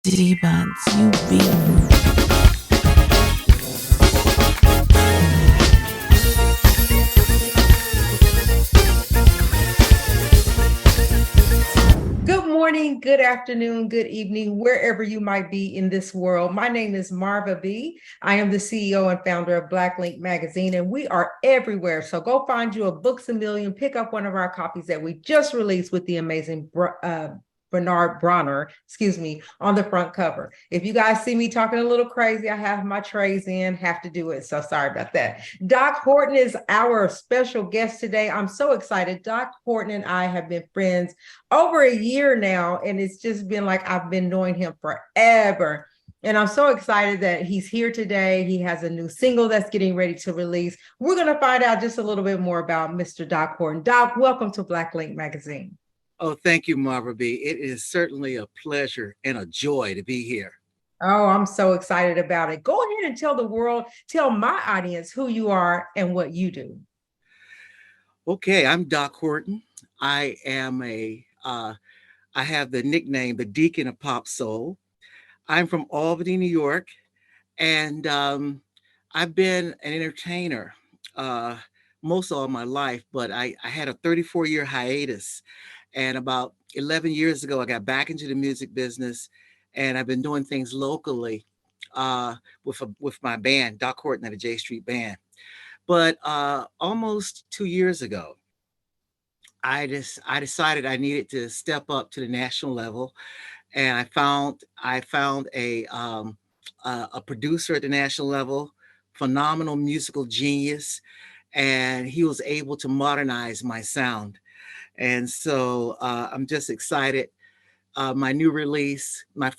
Buns, you real. Good morning, good afternoon, good evening, wherever you might be in this world. My name is Marva B. I am the CEO and founder of Black Link Magazine, and we are everywhere. So go find you a Books a Million, pick up one of our copies that we just released with the amazing Bernard Bronner, on the front cover. If you guys see me talking a little crazy, I have my trays in, have to do it. So sorry about that. Doc Horton is our special guest today. I'm so excited. Doc Horton and I have been friends over a year now, and it's just been like I've been knowing him forever. And I'm so excited that he's here today. He has a new single that's getting ready to release. We're going to find out just a little bit more about Mr. Doc Horton. Doc, welcome to Black Link Magazine. Oh, thank you, Marva B. It is certainly a pleasure and a joy to be here. Oh, I'm so excited about it. Go ahead and tell the world, tell my audience who you are and what you do. Okay, I'm Doc Horton. I am I have the nickname, the Deacon of Pop Soul. I'm from Albany, New York, and I've been an entertainer most all my life, but I had a 34-year hiatus. And about 11 years ago, I got back into the music business, and I've been doing things locally with my band, Doc Horton at a J Street Band. But almost 2 years ago, I decided I needed to step up to the national level, and I found a producer at the national level, phenomenal musical genius, and he was able to modernize my sound. And so I'm just excited. My new release, my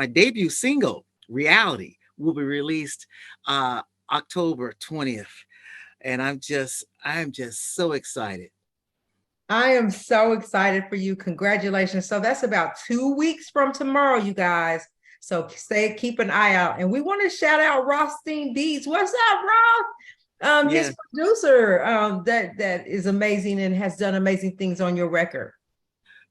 debut single, Reality, will be released October 20th. And I'm just so excited. I am so excited for you. Congratulations. So that's about 2 weeks from tomorrow, you guys. So keep an eye out. And we want to shout out Rothstein Beats. What's up, Roth? Yeah. His producer, that is amazing and has done amazing things on your record.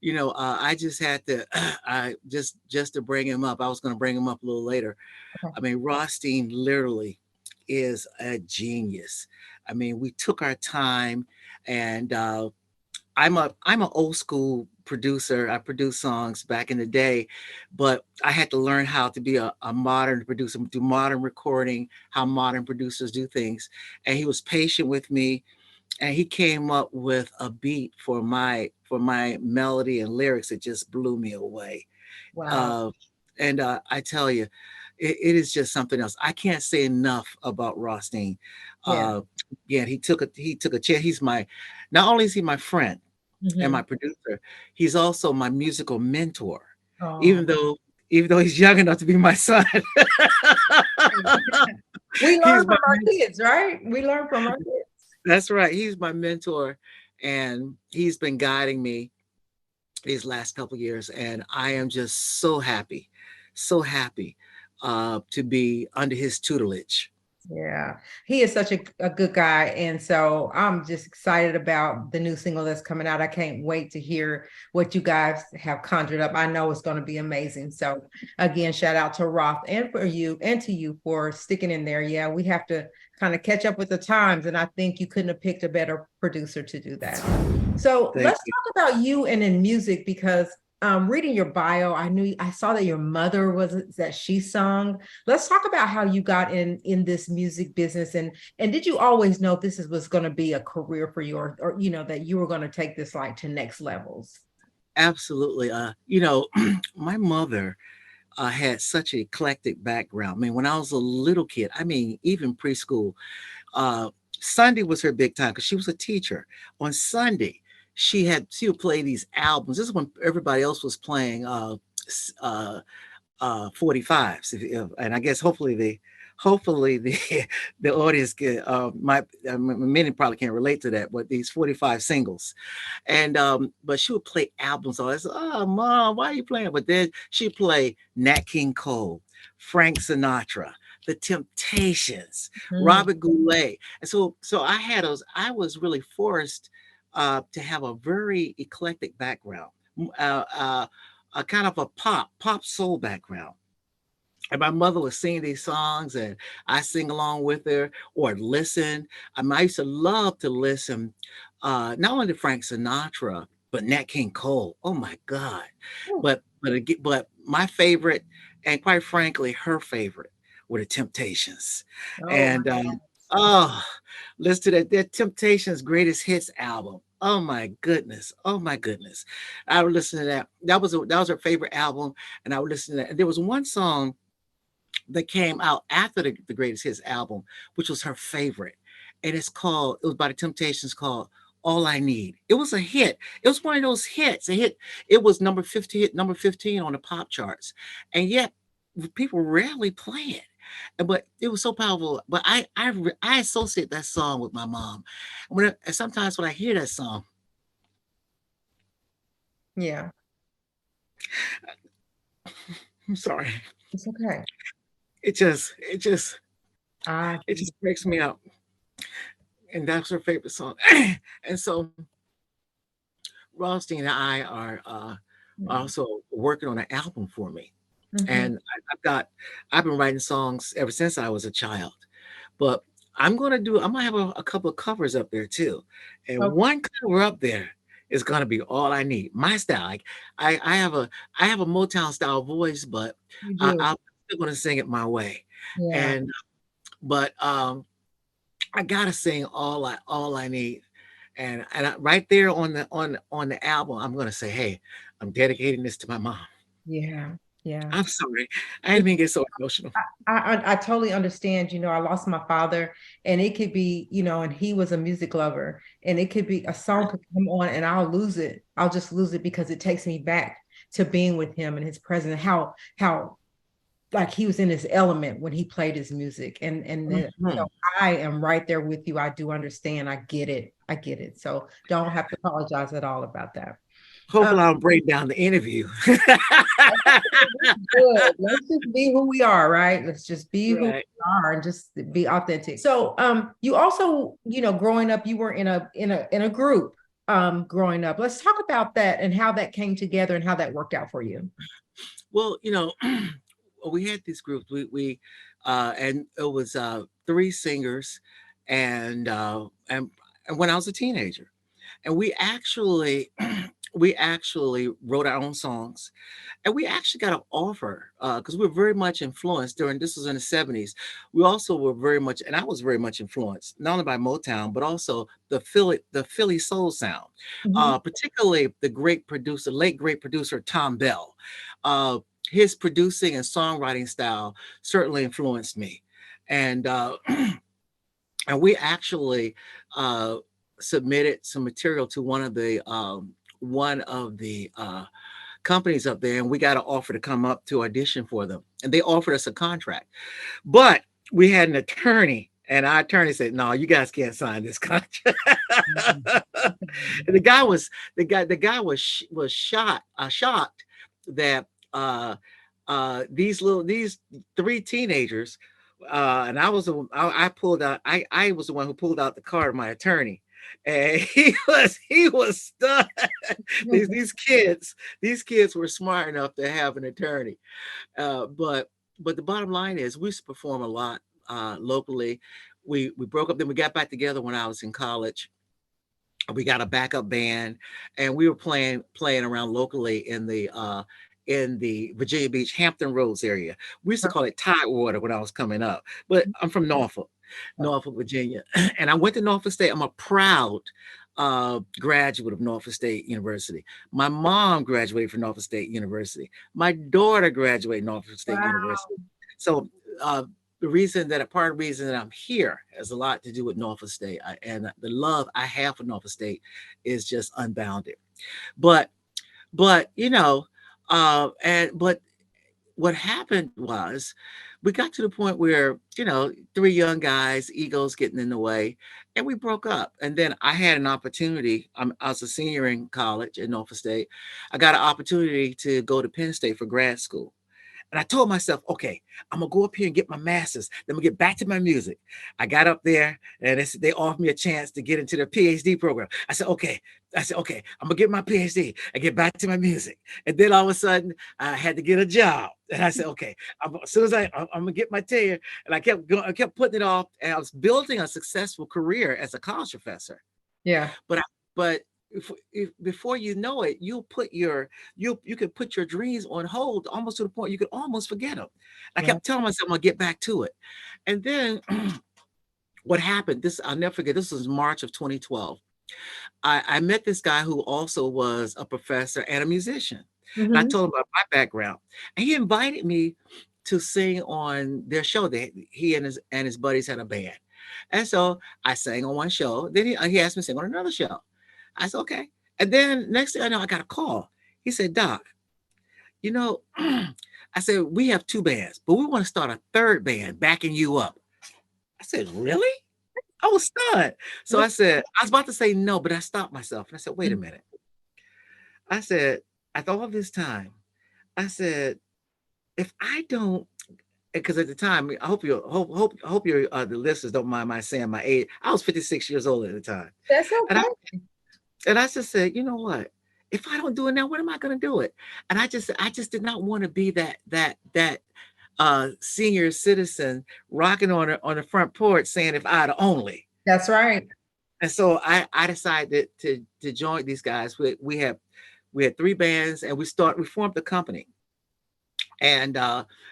I just had to, I just to bring him up. I was going to bring him up a little later. Okay. I mean, Rothstein literally is a genius. I mean, we took our time, and I'm an old school producer. I produced songs back in the day, but I had to learn how to be a modern producer, do modern recording, how modern producers do things. And he was patient with me, and he came up with a beat for my melody and lyrics that just blew me away. Wow. Uh, and I tell you, it is just something else. I can't say enough about Rothstein. Yeah. Uh, yeah, he took a chance. He's my Not only is he my friend and Mhm. my producer, he's also my musical mentor. Oh. Even though even though he's young enough to be my son, We learn he's from my our kids, right? We learn from our kids. that's right. He's my mentor, and he's been guiding me these last couple of years, and I am just so happy to be under his tutelage. Yeah, he is such a good guy. And so I'm just excited about the new single that's coming out. I can't wait to hear what you guys have conjured up. I know it's going to be amazing. So again, shout out to Roth and for you and to you for sticking in there. Yeah, we have to kind of catch up with the times. And I think you couldn't have picked a better producer to do that. So Thank let's you. talk about you and in music because reading your bio, I saw that your mother was that she sung. Let's talk about how you got in this music business, and did you always know was going to be a career for you, or that you were going to take this like to next levels? Absolutely. My mother had such an eclectic background. I mean, when I was a little kid, I mean, even preschool, uh, Sunday was her big time because she was a teacher. On Sunday, she would play these albums. This is when everybody else was playing 45s, and I guess hopefully the the audience can might many probably can't relate to that, but these 45 singles, and but she would play albums. I was, oh mom, why are you playing? But then she'd play Nat King Cole, Frank Sinatra, The Temptations, Mhm. Robert Goulet. And so I was really forced to have a very eclectic background, uh, uh, a kind of a pop soul background. And my mother would sing these songs and I sing along with her or listen. I used to love to listen, not only to Frank Sinatra, but Nat King Cole. Oh my God. Ooh. But my favorite, and quite frankly, her favorite were the Temptations. Oh, And oh, listen to that Temptations Greatest Hits album. Oh my goodness. Oh my goodness. I would listen to that. That was her favorite album. And I would listen to that. And there was one song that came out after the Greatest Hits album, which was her favorite. And it was by the Temptations, called All I Need. It was a hit. It was one of those hits. A hit. It was number 15 on the pop charts. And yet people rarely play it. But it was so powerful. But I associate that song with my mom. And sometimes when I hear that song, yeah, I'm sorry, it's okay. it just it just I it just breaks me up. And that's her favorite song. And so Rothstein and I are also working on an album for me. Mhm. And I've been writing songs ever since I was a child. But I'm gonna have a couple of covers up there too. And Okay, one cover up there is gonna be All I Need. My style. Like I have a Motown style voice, but you do. I'm still gonna sing it my way. Yeah. And but I gotta sing all I need. Right there on the album, I'm gonna say, hey, I'm dedicating this to my mom. Yeah. Yeah. I'm sorry. I didn't mean to get so emotional. I totally understand. I lost my father, and it could be, and he was a music lover, and it could be a song could come on, and I'll lose it. I'll just lose it because it takes me back to being with him and his presence. How like he was in his element when he played his music, and then, Mhm. I am right there with you. I do understand. I get it. I get it. So don't have to apologize at all about that. Um, Hopefully, I don't break down the interview. Good. Let's just be who we are, right? Let's just be who Right. we are and just be authentic. So, you also, growing up, you were in a group, growing up. Let's talk about that and how that came together and how that worked out for you. Well, we had these groups. And it was three singers, and and when I was a teenager, and we actually wrote our own songs. And we actually got an offer because we were very much influenced this was in the 70s. We also were very much, and I was very much influenced, not only by Motown, but also the Philly soul sound, Mhm. particularly late great producer Tom Bell. Uh, his producing and songwriting style certainly influenced me. And and we actually uh, submitted some material to one of the companies up there, and we got an offer to come up to audition for them, and they offered us a contract, but we had an attorney, and our attorney said, no, you guys can't sign this contract. Mhm. And the guy was shocked that these three teenagers, and I was the one who pulled out the card, my attorney, and he was stunned. These kids were smart enough to have an attorney. But the bottom line is we used to perform a lot locally. We broke up, then we got back together when I was in college. We got a backup band, and we were playing around locally in the Virginia Beach, Hampton Roads area. We used to call it Tidewater when I was coming up, but I'm from Norfolk, Virginia, and I went to Norfolk State. I'm a proud graduate of Norfolk State University. My mom graduated from Norfolk State University. My daughter graduated Norfolk State Wow. University. So uh, part of the reason that I'm here has a lot to do with Norfolk State, and the love I have for Norfolk State is just unbounded. But but you know, and but what happened was we got to the point where three young guys, egos getting in the way, and we broke up. And then I had an opportunity. I was a senior in college at Norfolk State. I got an opportunity to go to Penn State for grad school, And I told myself, okay, I'm gonna go up here and get my master's. Then I'm gonna get back to my music. I got up there and they offered me a chance to get into the PhD program. I said, okay. I'm gonna get my PhD and get back to my music. And then all of a sudden, I had to get a job. And I said, okay, as soon as I'm gonna get my tenure, and I kept going, I kept putting it off. And I was building a successful career as a college professor. Yeah. But if before you know it, you could put your dreams on hold almost to the point you could almost forget them. I kept telling myself I'm gonna get back to it. And then what happened, this I'll never forget, this was March of 2012. I met this guy who also was a professor and a musician. And I told him about my background. And he invited me to sing on their show. That he and his buddies had a band. And so I sang on one show. Then he asked me to sing on another show. I said, okay. And then next thing I know, I got a call. He said, Doc, you know, I said, we have two bands, but we want to start a third band backing you up. I said, really? I was stunned. So I said, I was about to say no, but I stopped myself. And I said, wait a minute. I said, after all this time, I said, if I don't, because at the time, I hope your the listeners don't mind my saying my age. I was 56 years old at the time. That's okay. And I just said, you know what? If I don't do it now, when am I going to do it? And I just did not want to be that senior citizen rocking on the front porch saying, if I'd only. That's right. And so I decided to join these guys. We had three bands, and we formed the company, and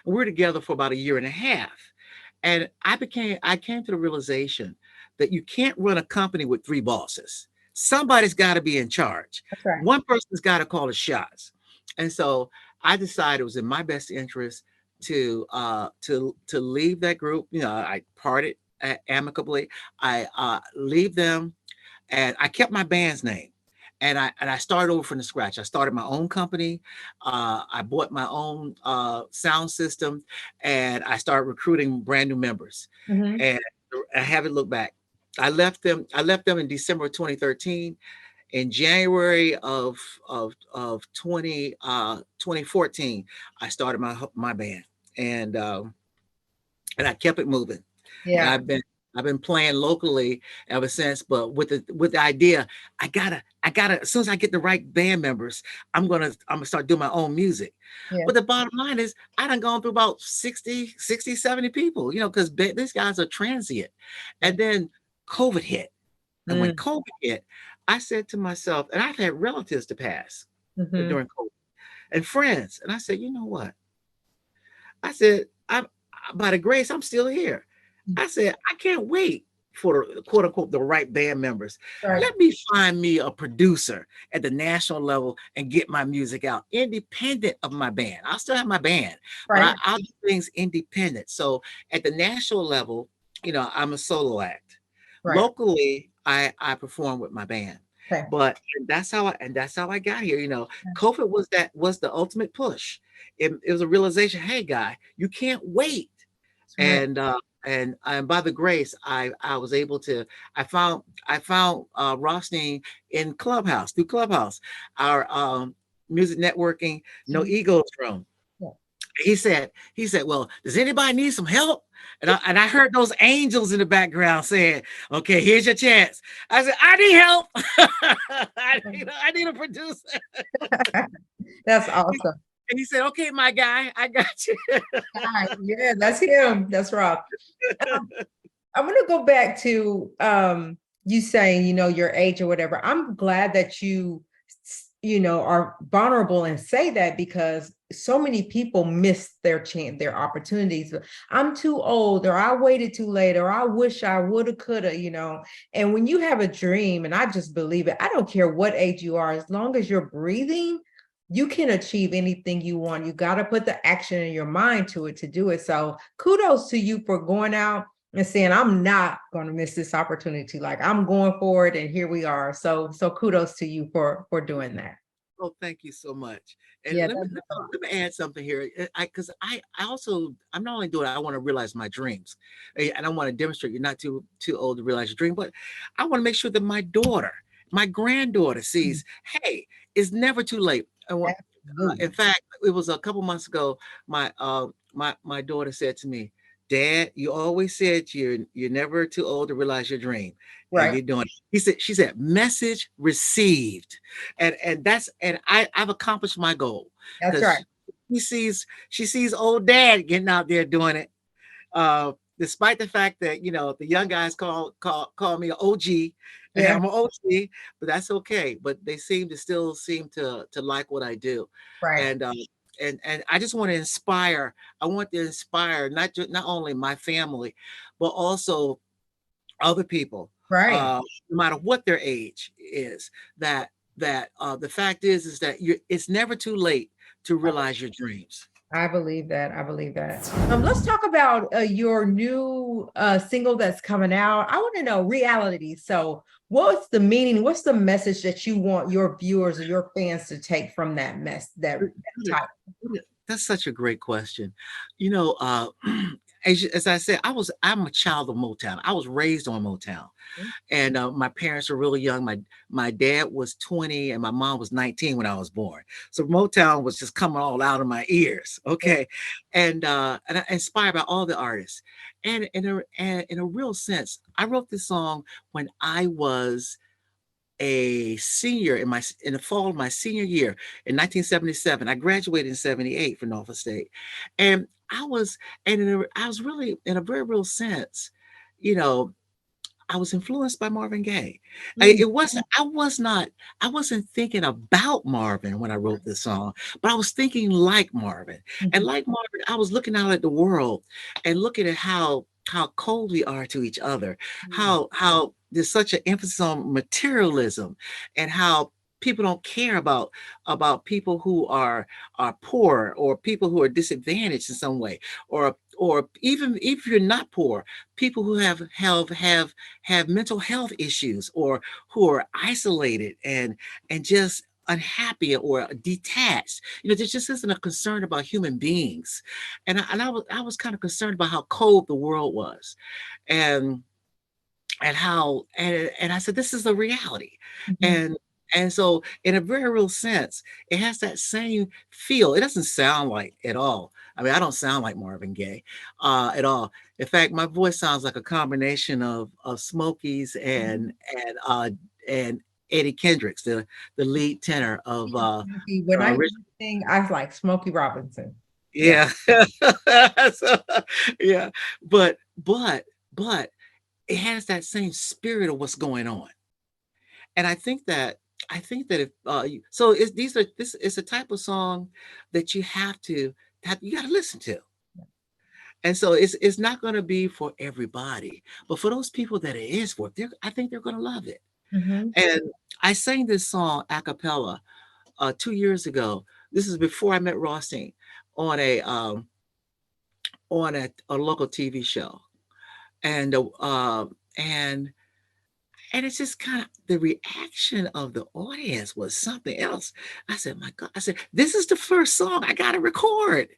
we were together for about a year and a half. And I came to the realization that you can't run a company with three bosses. Somebody's got to be in charge. That's right. One person's got to call the shots. And so I decided it was in my best interest to leave that group. You know, I parted amicably. I leave them, and I kept my band's name. And I started over from the scratch. I started my own company. I bought my own sound system, and I started recruiting brand new members. And I haven't looked back. I left them in December of 2013. In January of 2014, I started my band, and I kept it moving. Yeah. And I've been playing locally ever since, but with the idea, I gotta, as soon as I get the right band members, I'm gonna start doing my own music. Yeah. But the bottom line is I done gone through about 60, 70 people, you know, because these guys are transient. And then COVID hit. And when COVID hit, I said to myself, and I've had relatives to pass during COVID and friends. And I said, you know what? I said, by the grace, I'm still here. I said, I can't wait for the quote unquote the right band members. Right. Let me find me a producer at the national level and get my music out independent of my band. I'll still have my band, Right. but I'll do things independent. So at the national level, you know, I'm a solo act. Right. Locally, I perform with my band. Okay. But that's how I got here. You know, COVID was the ultimate push. It was a realization, hey guy, you can't wait. Right. And by the grace, I was able to. I found Rothstein in Clubhouse, through Clubhouse, our music networking no egos room. Yeah. He said, well, does anybody need some help? And I heard those angels in the background saying, okay, here's your chance. I said, I need help. I need a producer. That's awesome. And he said, okay, my guy, I got you. Yeah, that's him. That's Rob. I'm going to go back to you saying, you know, your age or whatever. I'm glad that you are vulnerable and say that, because so many people miss their chance, their opportunities. I'm too old, or I waited too late, or I wish I woulda, coulda, you know. And when you have a dream, and I just believe it, I don't care what age you are, as long as you're breathing, you can achieve anything you want. You got to put the action in your mind to it to do it. So kudos to you for going out and saying, I'm not going to miss this opportunity. Like, I'm going for it, and here we are. So kudos to you for doing that. Oh, thank you so much. And Yeah, let me add something here. Because I also, I'm not only doing it, I want to realize my dreams. And I want to demonstrate you're not too old to realize your dream, but I want to make sure that my granddaughter sees, hey, it's never too late. And In Absolutely. fact, it was a couple months ago. My daughter said to me, "Dad, you always said you're never too old to realize your dream, and Right. you're doing it." She said, "Message received," and I've accomplished my goal That's right. because she sees old dad getting out there doing it. Despite the fact that the young guys call me an OG, and Yeah. I'm an OG, but that's okay. But they still seem to like what I do, Right. and and I just want to inspire. I want to inspire not only my family, but also other people, Right. no matter what their age is. The fact is that it's never too late to realize your dreams. I believe that. I believe that. Let's talk about your new single that's coming out. I want to know reality. So, what's the meaning? What's the message that you want your viewers or your fans to take from that that title? That's such a great question. You know, as I said, I'm a child of Motown. I was raised on Motown, and my parents were really young. My dad was 20, and my mom was 19 when I was born. So Motown was just coming all out of my ears. Okay, and I'm inspired by all the artists, and in a real sense, I wrote this song when I was a senior in the fall of my senior year in 1977. I graduated in 78 from Norfolk State. And I was really, in a very real sense, you know, I was influenced by Marvin Gaye. Mm, I wasn't thinking about Marvin when I wrote this song, but I was thinking like Marvin. And mhm, like Marvin, I was looking out at the world and looking at how cold we are to each other, mm, how there's such an emphasis on materialism, and how people don't care about people who are poor, or people who are disadvantaged in some way, or even if you're not poor, people who have mental health issues, or who are isolated and just unhappy or detached. There just isn't a concern about human beings. And I was kind of concerned about how cold the world was, and and I said, this is the reality. mhm. And so, in a very real sense, it has that same feel. It doesn't sound like at all. I mean, I don't sound like Marvin Gaye at all. In fact, my voice sounds like a combination of Smokies Mhm. and Eddie Kendricks, the lead tenor of When I original. sing, I like Smokey Robinson. Yeah. Yeah. So, yeah, but it has that same spirit of what's going on. And I think that if so it's these are this is a type of song that you got to listen to. And so it's not going to be for everybody, but for those people that it is for, I think they're going to love it. Mhm. And I sang this song a cappella 2 years ago. This is before I met Rossing on a local TV show, and and and it's just kind of the reaction of the audience was something else. I said, my God, I said, this is the first song I got to record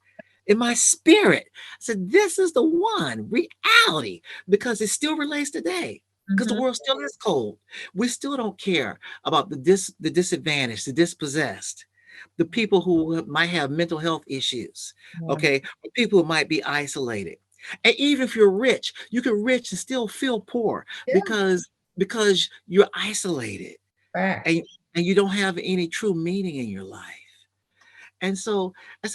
in my spirit. I said, this is the one reality, because it still relates today. Because the Mhm. world still is cold. We still don't care about the disadvantaged, the dispossessed, the people who might have mental health issues, Yeah. okay, or people who might be isolated. And even if you're rich, you can rich and still feel poor, Yeah. because you're isolated, Facts. and you don't have any true meaning in your life. And so I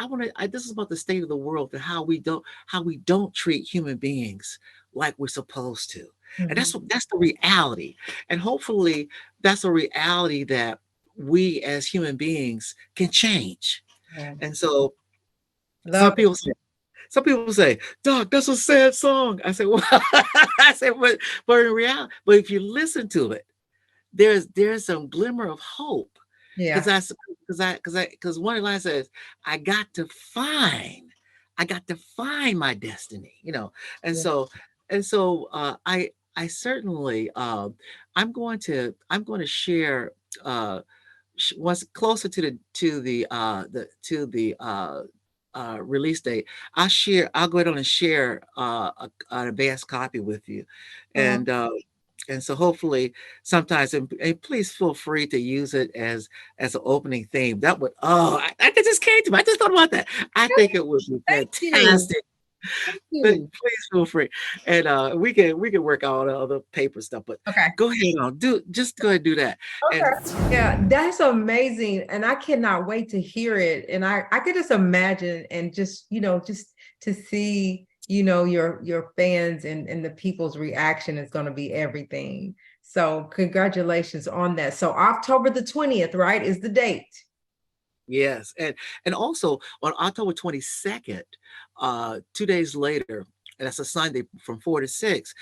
want to. This is about the state of the world, and how we don't treat human beings like we're supposed to. And Mhm. that's the reality. And hopefully, that's a reality that we as human beings can change. Yeah. And so Love some it. people say, Doc, that's a sad song. I said, well, I said, but in reality, but if you listen to it, there's some glimmer of hope. Because Yeah. I because one of the lines says, I got to find, I got to find my destiny, and Yeah. so I certainly I'm going to share once closer to the release date. I'll go ahead on and share an advanced copy with you, Oh, and And so hopefully sometimes, and please feel free to use it as an opening theme. That would, I just came to me. I just thought about that. I think it would be Thank you. fantastic. Thank But you. please feel free. And we can work out all the other paper stuff, but Okay. go ahead on. Just go ahead and do that. And Okay. Yeah, that's amazing. And I cannot wait to hear it. And I could just imagine and just, just to see, your fans and the people's reaction is going to be everything. So congratulations on that. So October the 20th, right, is the date. yes, and also on October 22nd, 2 days later, and that's a Sunday from 4 to 6.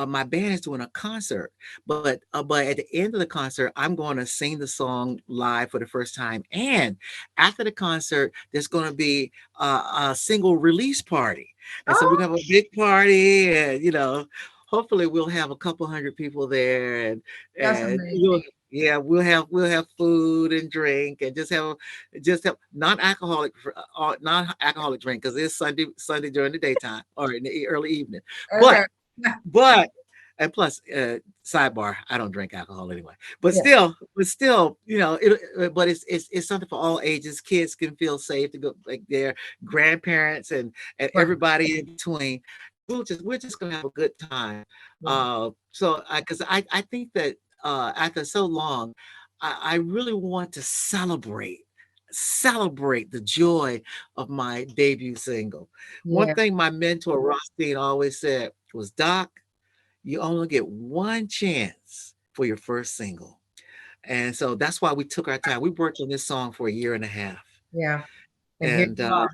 My band is doing a concert, but at the end of the concert, I'm going to sing the song live for the first time. And after the concert, there's going to be a single release party, and so we're Oh, gonna have a big party, and hopefully we'll have a couple hundred people there, that's and you'll. amazing. Yeah, we'll have food and drink and just have non-alcoholic drink because it's Sunday during the daytime or in the early evening. But Okay. but and plus, sidebar, I don't drink alcohol anyway. But Yeah. still, but it's something for all ages. Kids can feel safe to go, like their grandparents and Right. everybody in between. We're just gonna have a good time. Yeah. So because I think that after so long, I really want to celebrate the joy of my debut single. One Yeah. thing my mentor Rothstein always said was, Doc, you only get one chance for your first single. And so that's why we took our time. We worked on this song for a year and a half. Yeah. And here And you are.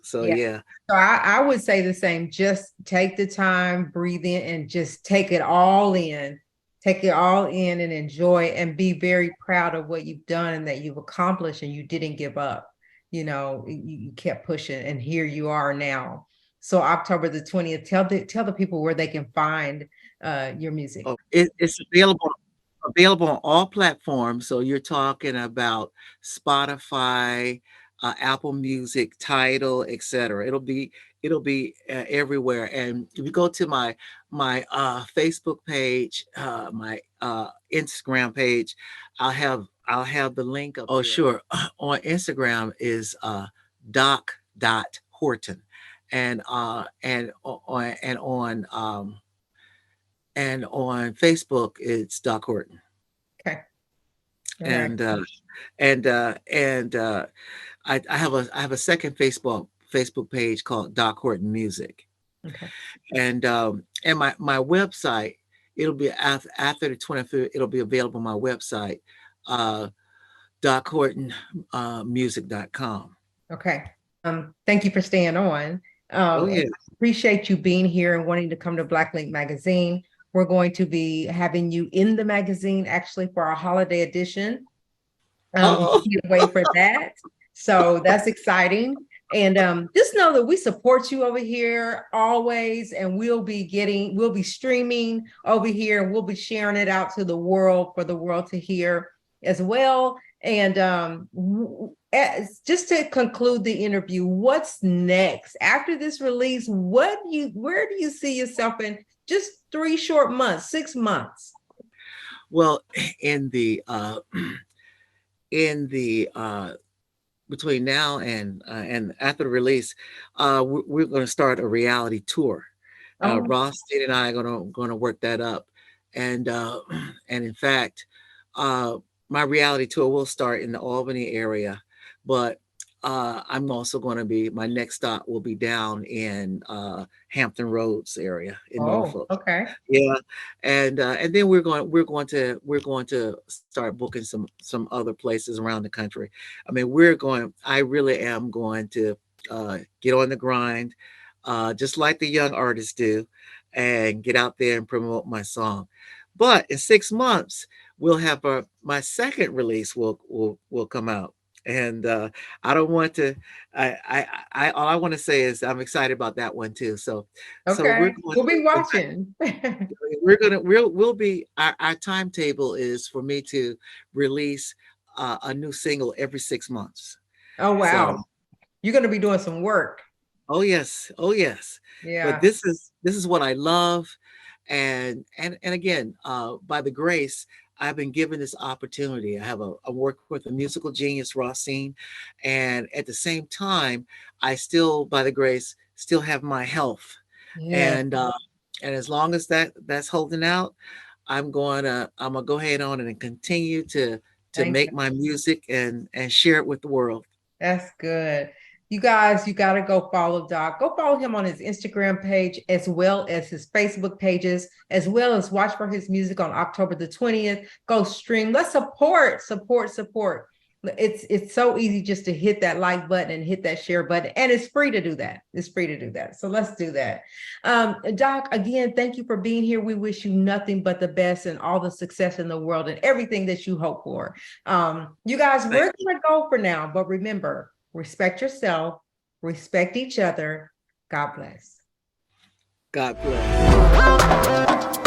so Yeah. yeah. So I would say the same. Just take the time, breathe in, and just take it all in. Take it all in and enjoy and be very proud of what you've done and that you've accomplished and you didn't give up. You kept pushing and here you are now. So October the 20th, tell the people where they can find your music. Oh, it's available on all platforms. So you're talking about Spotify, Apple Music, Tidal, etc. It'll be everywhere. And if you go to my Facebook page, my Instagram page, I'll have the link up. Oh, there. Sure. On Instagram is doc.horton, and on Facebook it's Doc Horton. Okay. All right. And I have a second Facebook page called Doc Horton Music. Okay. And my website, it'll be after the 25th, it'll be available on my website, DocHortonMusic.com. Okay. Thank you for staying on. Oh And yeah. I appreciate you being here and wanting to come to Black Link Magazine. We're going to be having you in the magazine actually for our holiday edition. Oh, Can't wait for that. So that's exciting. And just know that we support you over here always, and we'll be streaming over here, and we'll be sharing it out to the world for the world to hear as well. And just to conclude the interview, what's next after this release? Where do you see yourself in just 3 short months, 6 months? well, in the in the between now and after the release, we're going to start a reality tour. Oh, Rothstein and I are going to work that up, and and in fact, my reality tour will start in the Albany area, but I'm also going to be my next stop will be down in Hampton Roads area in Norfolk. okay. Yeah, and then we're going to start booking some other places around the country. I mean, I really am going to get on the grind, just like the young artists do, and get out there and promote my song. But in 6 months, we'll have my second release will come out, and I don't want to. I all I want to say is I'm excited about that one too. So we're Okay. going. We'll be In fact, watching. we'll be our timetable is for me to release a new single every 6 months. Oh, So wow. You're going to be doing some work. oh yes, oh yes. But Yeah. this is what I love, And again, by the grace, I've been given this opportunity. I work with a musical genius, Rosine, and at the same time, I still, by the grace, still have my health. Yeah, And as long as that's holding out, I'm gonna go ahead on and continue to thank make my music and share it with the world. That's good. You guys, you got to go follow Doc. Go follow him on his Instagram page as well as his Facebook pages, as well as watch for his music on October the 20th. Go stream. Let's support. It's so easy just to hit that like button and hit that share button. And it's free to do that. It's free to do that. So let's do that. Doc, again, thank you for being here. We wish you nothing but the best and all the success in the world and everything that you hope for. You guys, we're gonna go for now, but remember, respect yourself, respect each other. God bless. God bless.